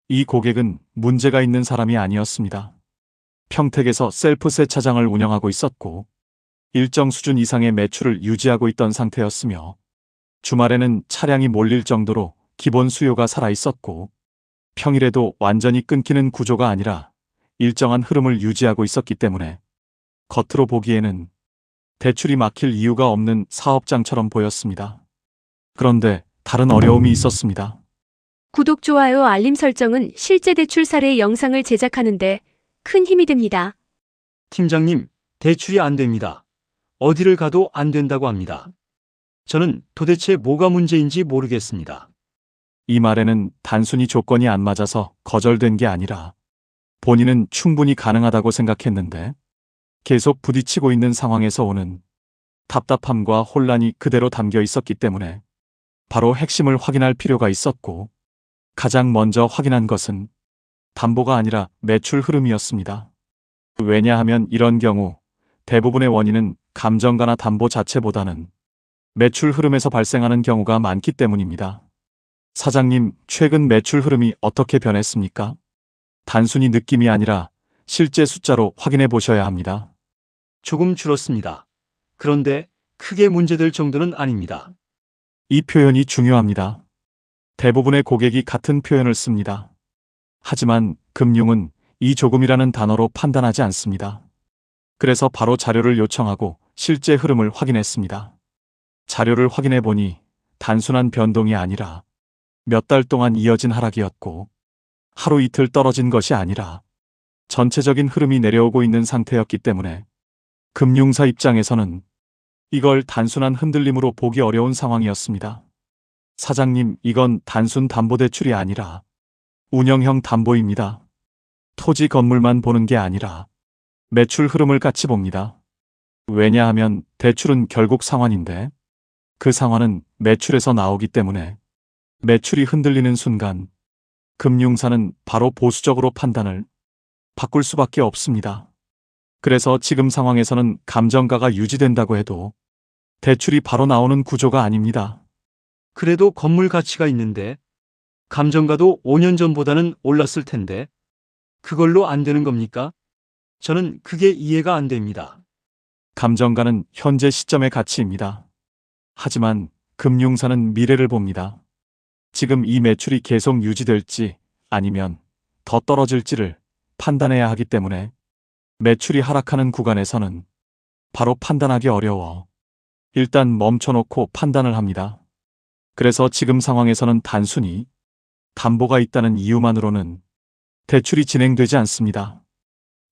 이 고객은 문제가 있는 사람이 아니었습니다. 평택에서 셀프 세차장을 운영하고 있었고 일정 수준 이상의 매출을 유지하고 있던 상태였으며 주말에는 차량이 몰릴 정도로 기본 수요가 살아 있었고 평일에도 완전히 끊기는 구조가 아니라 일정한 흐름을 유지하고 있었기 때문에 겉으로 보기에는 대출이 막힐 이유가 없는 사업장처럼 보였습니다. 그런데 다른 어려움이 있었습니다. 구독, 좋아요, 알림 설정은 실제 대출 사례 영상을 제작하는데 큰 힘이 됩니다. 팀장님, 대출이 안 됩니다. 어디를 가도 안 된다고 합니다. 저는 도대체 뭐가 문제인지 모르겠습니다. 이 말에는 단순히 조건이 안 맞아서 거절된 게 아니라 본인은 충분히 가능하다고 생각했는데 계속 부딪히고 있는 상황에서 오는 답답함과 혼란이 그대로 담겨 있었기 때문에 바로 핵심을 확인할 필요가 있었고 가장 먼저 확인한 것은 담보가 아니라 매출 흐름이었습니다. 왜냐하면 이런 경우 대부분의 원인은 감정가나 담보 자체보다는 매출 흐름에서 발생하는 경우가 많기 때문입니다. 사장님, 최근 매출 흐름이 어떻게 변했습니까? 단순히 느낌이 아니라 실제 숫자로 확인해 보셔야 합니다. 조금 줄었습니다. 그런데 크게 문제될 정도는 아닙니다. 이 표현이 중요합니다. 대부분의 고객이 같은 표현을 씁니다. 하지만 금융은 이 조금이라는 단어로 판단하지 않습니다. 그래서 바로 자료를 요청하고 실제 흐름을 확인했습니다. 자료를 확인해 보니 단순한 변동이 아니라 몇 달 동안 이어진 하락이었고 하루 이틀 떨어진 것이 아니라 전체적인 흐름이 내려오고 있는 상태였기 때문에 금융사 입장에서는 이걸 단순한 흔들림으로 보기 어려운 상황이었습니다. 사장님, 이건 단순 담보대출이 아니라 운영형 담보입니다. 토지 건물만 보는 게 아니라 매출 흐름을 같이 봅니다. 왜냐하면 대출은 결국 상환인데 그 상환은 매출에서 나오기 때문에 매출이 흔들리는 순간 금융사는 바로 보수적으로 판단을 바꿀 수밖에 없습니다. 그래서 지금 상황에서는 감정가가 유지된다고 해도 대출이 바로 나오는 구조가 아닙니다. 그래도 건물 가치가 있는데 감정가도 5년 전보다는 올랐을 텐데 그걸로 안 되는 겁니까? 저는 그게 이해가 안 됩니다. 감정가는 현재 시점의 가치입니다. 하지만 금융사는 미래를 봅니다. 지금 이 매출이 계속 유지될지 아니면 더 떨어질지를 판단해야 하기 때문에 매출이 하락하는 구간에서는 바로 판단하기 어려워 일단 멈춰놓고 판단을 합니다. 그래서 지금 상황에서는 단순히 담보가 있다는 이유만으로는 대출이 진행되지 않습니다.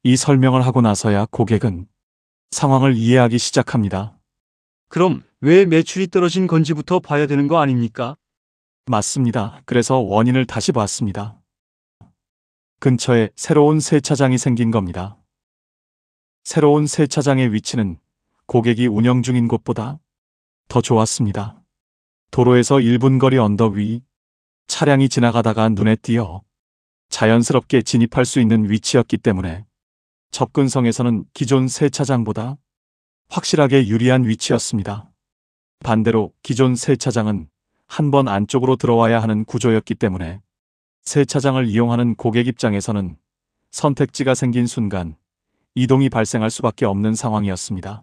이 설명을 하고 나서야 고객은 상황을 이해하기 시작합니다. 그럼 왜 매출이 떨어진 건지부터 봐야 되는 거 아닙니까? 맞습니다. 그래서 원인을 다시 봤습니다. 근처에 새로운 세차장이 생긴 겁니다. 새로운 세차장의 위치는 고객이 운영 중인 곳보다 더 좋았습니다. 도로에서 1분 거리 언덕 위, 차량이 지나가다가 눈에 띄어 자연스럽게 진입할 수 있는 위치였기 때문에 접근성에서는 기존 세차장보다 확실하게 유리한 위치였습니다. 반대로 기존 세차장은 한 번 안쪽으로 들어와야 하는 구조였기 때문에 세차장을 이용하는 고객 입장에서는 선택지가 생긴 순간 이동이 발생할 수밖에 없는 상황이었습니다.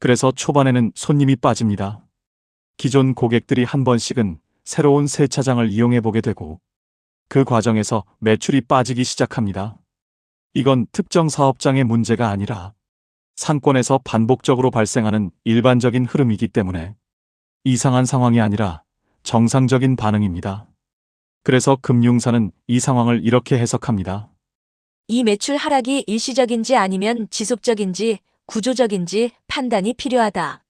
그래서 초반에는 손님이 빠집니다. 기존 고객들이 한 번씩은 새로운 세차장을 이용해 보게 되고 그 과정에서 매출이 빠지기 시작합니다. 이건 특정 사업장의 문제가 아니라 상권에서 반복적으로 발생하는 일반적인 흐름이기 때문에 이상한 상황이 아니라 정상적인 반응입니다. 그래서 금융사는 이 상황을 이렇게 해석합니다. 이 매출 하락이 일시적인지 아니면 지속적인지 구조적인지 판단이 필요하다.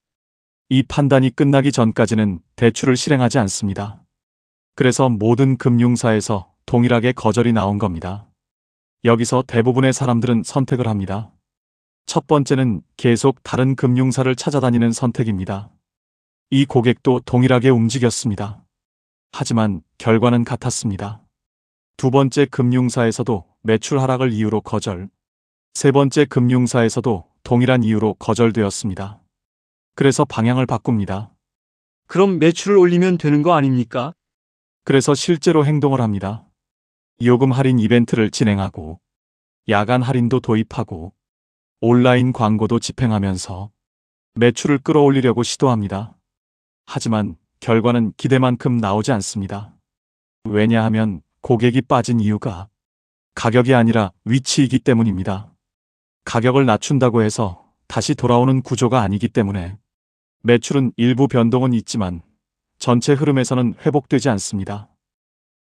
이 판단이 끝나기 전까지는 대출을 실행하지 않습니다. 그래서 모든 금융사에서 동일하게 거절이 나온 겁니다. 여기서 대부분의 사람들은 선택을 합니다. 첫 번째는 계속 다른 금융사를 찾아다니는 선택입니다. 이 고객도 동일하게 움직였습니다. 하지만 결과는 같았습니다. 두 번째 금융사에서도 매출 하락을 이유로 거절, 세 번째 금융사에서도 동일한 이유로 거절되었습니다. 그래서 방향을 바꿉니다. 그럼 매출을 올리면 되는 거 아닙니까? 그래서 실제로 행동을 합니다. 요금 할인 이벤트를 진행하고 야간 할인도 도입하고 온라인 광고도 집행하면서 매출을 끌어올리려고 시도합니다. 하지만 결과는 기대만큼 나오지 않습니다. 왜냐하면 고객이 빠진 이유가 가격이 아니라 위치이기 때문입니다. 가격을 낮춘다고 해서 다시 돌아오는 구조가 아니기 때문에 매출은 일부 변동은 있지만 전체 흐름에서는 회복되지 않습니다.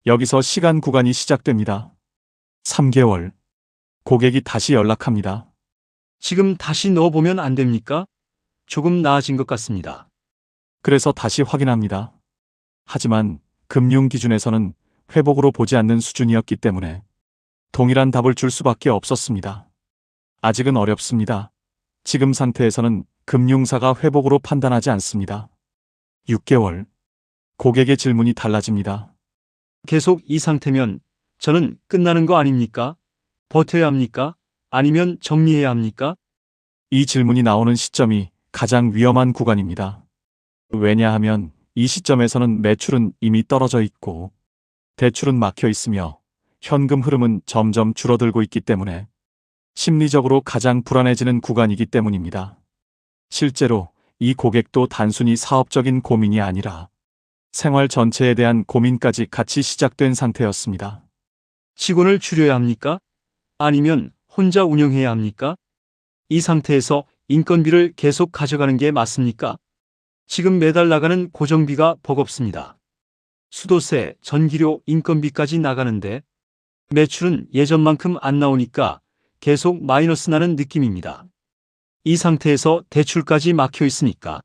여기서 시간 구간이 시작됩니다. 3개월. 고객이 다시 연락합니다. 지금 다시 넣어보면 안 됩니까? 조금 나아진 것 같습니다. 그래서 다시 확인합니다. 하지만 금융 기준에서는 회복으로 보지 않는 수준이었기 때문에 동일한 답을 줄 수밖에 없었습니다. 아직은 어렵습니다. 지금 상태에서는 금융사가 회복으로 판단하지 않습니다. 6개월. 고객의 질문이 달라집니다. 계속 이 상태면 저는 끝나는 거 아닙니까? 버텨야 합니까? 아니면 정리해야 합니까? 이 질문이 나오는 시점이 가장 위험한 구간입니다. 왜냐하면 이 시점에서는 매출은 이미 떨어져 있고 대출은 막혀 있으며 현금 흐름은 점점 줄어들고 있기 때문에 심리적으로 가장 불안해지는 구간이기 때문입니다. 실제로 이 고객도 단순히 사업적인 고민이 아니라 생활 전체에 대한 고민까지 같이 시작된 상태였습니다. 직원을 줄여야 합니까? 아니면 혼자 운영해야 합니까? 이 상태에서 인건비를 계속 가져가는 게 맞습니까? 지금 매달 나가는 고정비가 버겁습니다. 수도세, 전기료, 인건비까지 나가는데 매출은 예전만큼 안 나오니까 계속 마이너스 나는 느낌입니다. 이 상태에서 대출까지 막혀 있으니까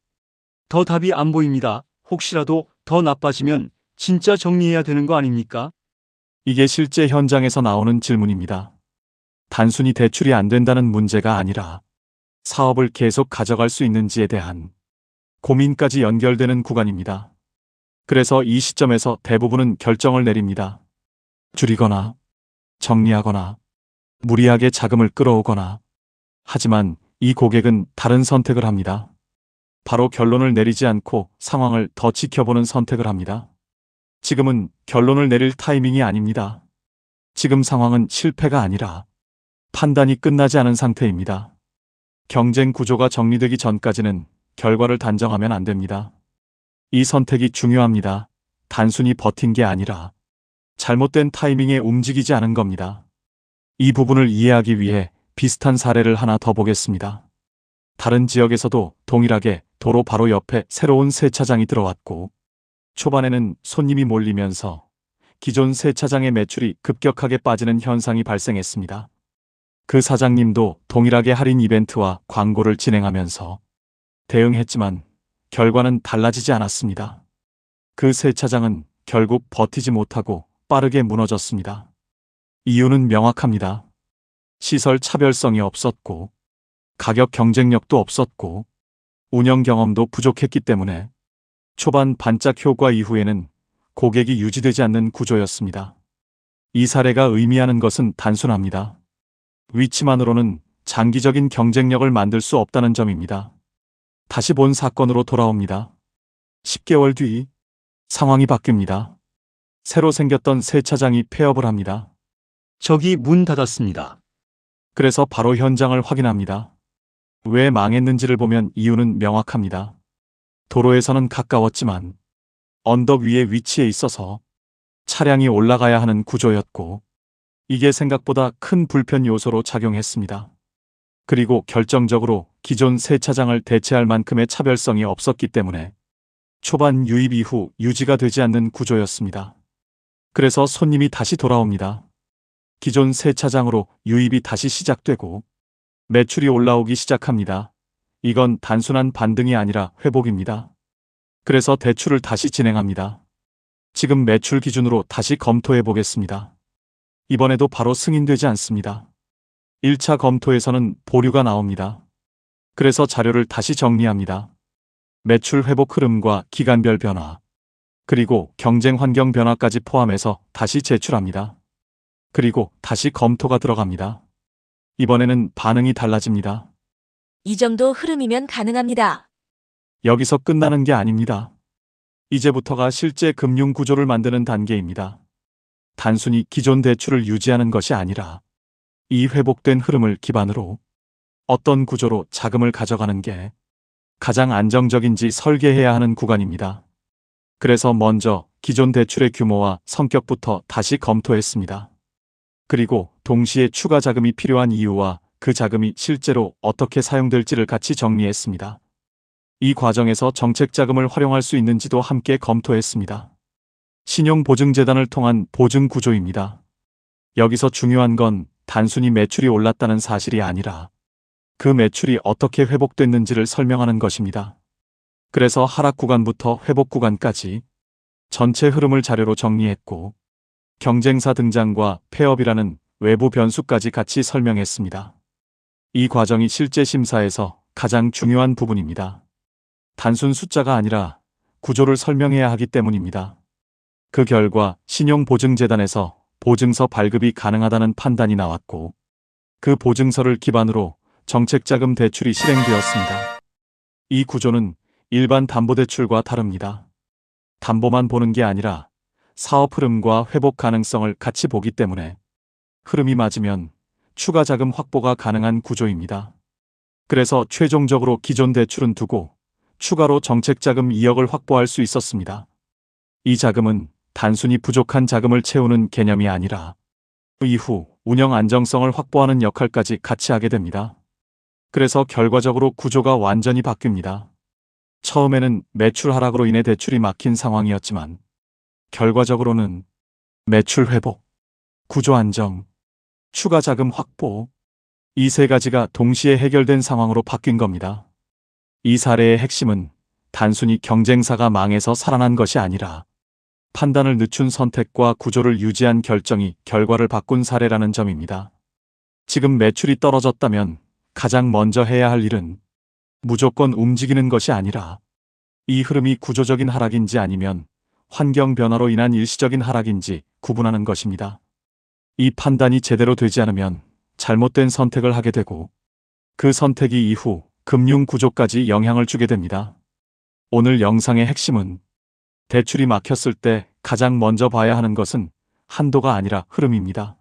더 답이 안 보입니다. 혹시라도 더 나빠지면 진짜 정리해야 되는 거 아닙니까? 이게 실제 현장에서 나오는 질문입니다. 단순히 대출이 안 된다는 문제가 아니라 사업을 계속 가져갈 수 있는지에 대한 고민까지 연결되는 구간입니다. 그래서 이 시점에서 대부분은 결정을 내립니다. 줄이거나 정리하거나 무리하게 자금을 끌어오거나. 하지만 이 고객은 다른 선택을 합니다. 바로 결론을 내리지 않고 상황을 더 지켜보는 선택을 합니다. 지금은 결론을 내릴 타이밍이 아닙니다. 지금 상황은 실패가 아니라 판단이 끝나지 않은 상태입니다. 경쟁 구조가 정리되기 전까지는 결과를 단정하면 안 됩니다. 이 선택이 중요합니다. 단순히 버틴 게 아니라 잘못된 타이밍에 움직이지 않은 겁니다. 이 부분을 이해하기 위해 비슷한 사례를 하나 더 보겠습니다. 다른 지역에서도 동일하게 도로 바로 옆에 새로운 세차장이 들어왔고 초반에는 손님이 몰리면서 기존 세차장의 매출이 급격하게 빠지는 현상이 발생했습니다. 그 사장님도 동일하게 할인 이벤트와 광고를 진행하면서 대응했지만 결과는 달라지지 않았습니다. 그 세차장은 결국 버티지 못하고 빠르게 무너졌습니다. 이유는 명확합니다. 시설 차별성이 없었고 가격 경쟁력도 없었고 운영 경험도 부족했기 때문에 초반 반짝 효과 이후에는 고객이 유지되지 않는 구조였습니다. 이 사례가 의미하는 것은 단순합니다. 위치만으로는 장기적인 경쟁력을 만들 수 없다는 점입니다. 다시 본 사건으로 돌아옵니다. 10개월 뒤 상황이 바뀝니다. 새로 생겼던 세차장이 폐업을 합니다. 저기 문 닫았습니다. 그래서 바로 현장을 확인합니다. 왜 망했는지를 보면 이유는 명확합니다. 도로에서는 가까웠지만 언덕 위에 위치해 있어서 차량이 올라가야 하는 구조였고 이게 생각보다 큰 불편 요소로 작용했습니다. 그리고 결정적으로 기존 세차장을 대체할 만큼의 차별성이 없었기 때문에 초반 유입 이후 유지가 되지 않는 구조였습니다. 그래서 손님이 다시 돌아옵니다. 기존 세차장으로 유입이 다시 시작되고 매출이 올라오기 시작합니다. 이건 단순한 반등이 아니라 회복입니다. 그래서 대출을 다시 진행합니다. 지금 매출 기준으로 다시 검토해 보겠습니다. 이번에도 바로 승인되지 않습니다. 1차 검토에서는 보류가 나옵니다. 그래서 자료를 다시 정리합니다. 매출 회복 흐름과 기간별 변화, 그리고 경쟁 환경 변화까지 포함해서 다시 제출합니다. 그리고 다시 검토가 들어갑니다. 이번에는 반응이 달라집니다. 이 정도 흐름이면 가능합니다. 여기서 끝나는 게 아닙니다. 이제부터가 실제 금융 구조를 만드는 단계입니다. 단순히 기존 대출을 유지하는 것이 아니라 이 회복된 흐름을 기반으로 어떤 구조로 자금을 가져가는 게 가장 안정적인지 설계해야 하는 구간입니다. 그래서 먼저 기존 대출의 규모와 성격부터 다시 검토했습니다. 그리고 동시에 추가 자금이 필요한 이유와 그 자금이 실제로 어떻게 사용될지를 같이 정리했습니다. 이 과정에서 정책 자금을 활용할 수 있는지도 함께 검토했습니다. 신용보증재단을 통한 보증 구조입니다. 여기서 중요한 건 단순히 매출이 올랐다는 사실이 아니라 그 매출이 어떻게 회복됐는지를 설명하는 것입니다. 그래서 하락 구간부터 회복 구간까지 전체 흐름을 자료로 정리했고 경쟁사 등장과 폐업이라는 외부 변수까지 같이 설명했습니다. 이 과정이 실제 심사에서 가장 중요한 부분입니다. 단순 숫자가 아니라 구조를 설명해야 하기 때문입니다. 그 결과 신용보증재단에서 보증서 발급이 가능하다는 판단이 나왔고 그 보증서를 기반으로 정책자금 대출이 실행되었습니다. 이 구조는 일반 담보대출과 다릅니다. 담보만 보는 게 아니라 사업 흐름과 회복 가능성을 같이 보기 때문에 흐름이 맞으면 추가 자금 확보가 가능한 구조입니다. 그래서 최종적으로 기존 대출은 두고 추가로 정책자금 2억을 확보할 수 있었습니다. 이 자금은 단순히 부족한 자금을 채우는 개념이 아니라 이후 운영 안정성을 확보하는 역할까지 같이 하게 됩니다. 그래서 결과적으로 구조가 완전히 바뀝니다. 처음에는 매출 하락으로 인해 대출이 막힌 상황이었지만 결과적으로는 매출 회복, 구조 안정, 추가 자금 확보, 이 세 가지가 동시에 해결된 상황으로 바뀐 겁니다. 이 사례의 핵심은 단순히 경쟁사가 망해서 살아난 것이 아니라 판단을 늦춘 선택과 구조를 유지한 결정이 결과를 바꾼 사례라는 점입니다. 지금 매출이 떨어졌다면 가장 먼저 해야 할 일은 무조건 움직이는 것이 아니라 이 흐름이 구조적인 하락인지 아니면 환경 변화로 인한 일시적인 하락인지 구분하는 것입니다. 이 판단이 제대로 되지 않으면 잘못된 선택을 하게 되고 그 선택이 이후 금융 구조까지 영향을 주게 됩니다. 오늘 영상의 핵심은 대출이 막혔을 때 가장 먼저 봐야 하는 것은 한도가 아니라 흐름입니다.